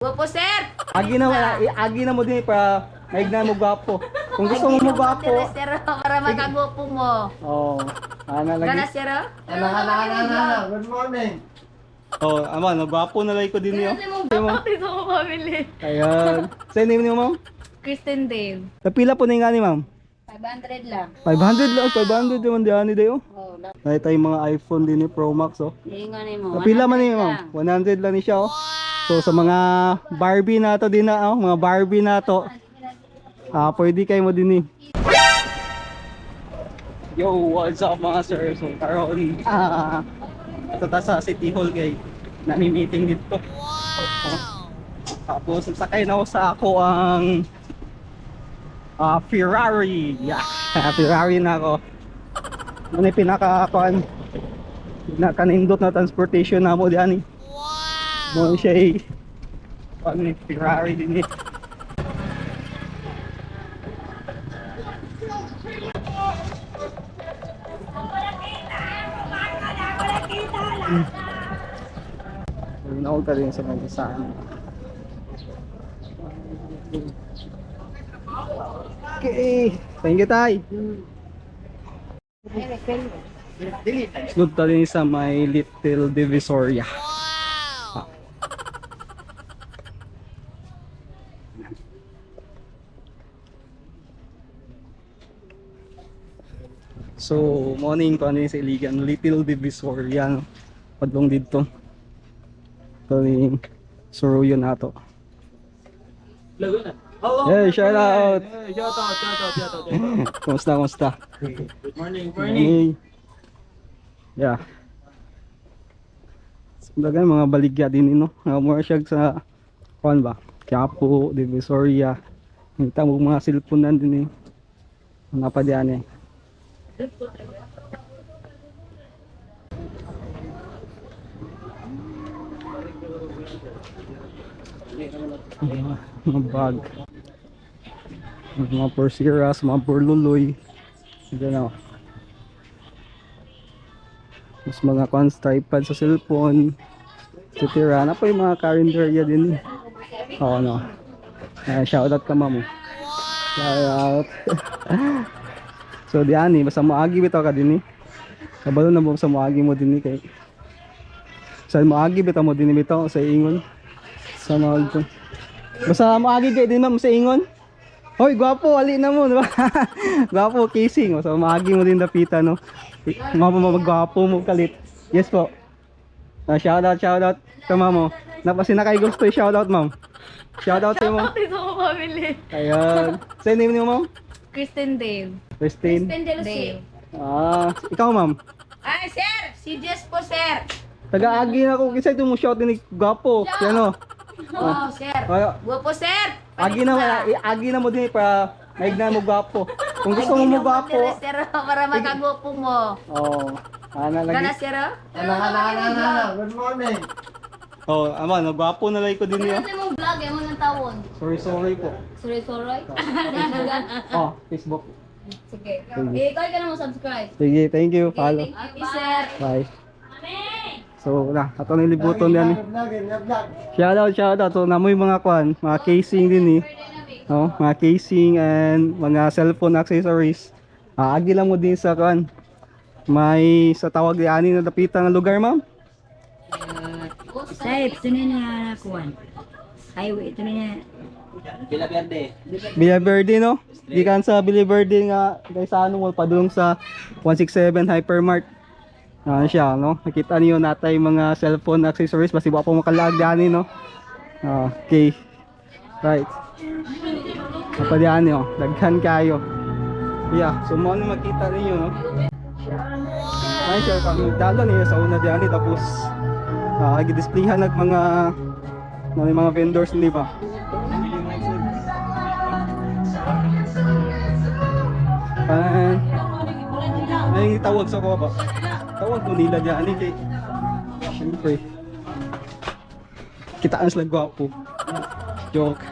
Gwapo, sir! Agi na mo din para maignan mo gwapo. Kung gusto mo mo gwapo. Sir, para makagwapo mo. Oh, ana Gana, lagi. sir? Good morning. Oh, ama, no gwapo na lagi ko din yo. Gana mo ko pamili. Ayan. Sa name niyo, ma'am? Kristen Dale. Napila po na yung ani, ma'am? 500 lang. 500 lang, 500 naman di ani dayo. Oh, lang. Nakita yung mga iPhone din ni Pro Max, oh. Ingon mo. Napila man niyo, ma'am? 100 lang ni siya, oh. So sa mga Barbie na to din na, oh, mga Barbie na to. Pwede kayo mo din eh. Yo, what's up mga sir? So karon ito ta sa City Hall kay nami-meeting dito. Tapos sakay na ako sa ako ang Ferrari. Yeah, Ferrari na ako. Ano yung pinaka-kanindot na transportation na mo diyan eh. Mo siya eh. Ano Ferrari din eh. Naog ka rin sa mga saan. Okay, thank you tay. Sunod ta rin sa may Little Divisoria. So, morning ko ano yung sa Iligan, Little Divisoria, no? Padlong dito. Ito yung Suruyo na to. Hello. Hey, shout out! Hey, shout out. Kumusta? Good morning. Hey. Yeah. Sabagay mga baligya din no. More siya sa kuan ba? Quiapo, Divisoria. Kita mo mga cellphone din eh. Mga pa diyan eh. Mga bag, mga porsiras, mga porluloy, gano'n. Mas mga cons tripod sa cellphone, titira na po yung mga calendarya din eh. Oo, no. Shoutout ka, ma'am. Shoutout. So diyan eh, basta maagi bitaw ka din eh. Kabalo na mo sa maagi mo din eh kay. Sa maagi bitaw mo din bitaw sa ingon. Sa mag. Basta maagi kay din ma'am sa ingon. Hoy, gwapo, ali na mo, di ba? Gwapo casing, basta maagi mo din dapita no. Magwapo mo kalit. Yes po. Shoutout ka ma'am. Napasi na kay gusto i-shoutout ma'am. Shoutout sa mo. Ito ko pamili. Ayan. Sa name niyo ma'am? Kristen Dale. Christine. Dale. Ikaw ma'am. Ay, sir! Si Jess po, sir! Taga-agi na ako kasi ito mo shout din gwapo. Yan o. Wow, sir! Gwapo, sir! Agi na mo din para maignan mo gwapo. Kung gusto mo mo gwapo. Sir, para makagwapo mo. Oh, ana Gana, lagi. sir? Good morning. Oh, ama, nagwapo na lagi ko din niyo. Ano mong vlog? Ano ng tawon? Sorry po. Sorry. Oh, Facebook. Sige. Ikaw ka na mo subscribe. Sige, thank you. Follow. Thank you, sir. Bye. So, ato na libuton yan. Shoutout. So, namoy mga kwan, mga casing din eh. No, mga casing and mga cellphone accessories. Agi lang mo din sa kwan. May sa tawag ani na dapitan ng lugar, ma'am? Sahib, ito na nakakuhan. Highway, ito na Villa Verde, no? Gikan sa Villa Verde nga guys sa ano mo padulong sa 167 Hypermart. Ano siya, no? Nakita niyo natay mga cellphone accessories basi wa pa makalag dani, no? Okay. Right. Apa diyan niyo? Daghan kayo. Yeah, so mo na makita niyo, no? Ay, sure kami dalo niyo sa una diyan tapos nag-displayhan ng mga vendors, di ba? Ay, tawag sa ko ba? Tawag ko nila dyan kay siyempre kitaan sila gwapo. Joke.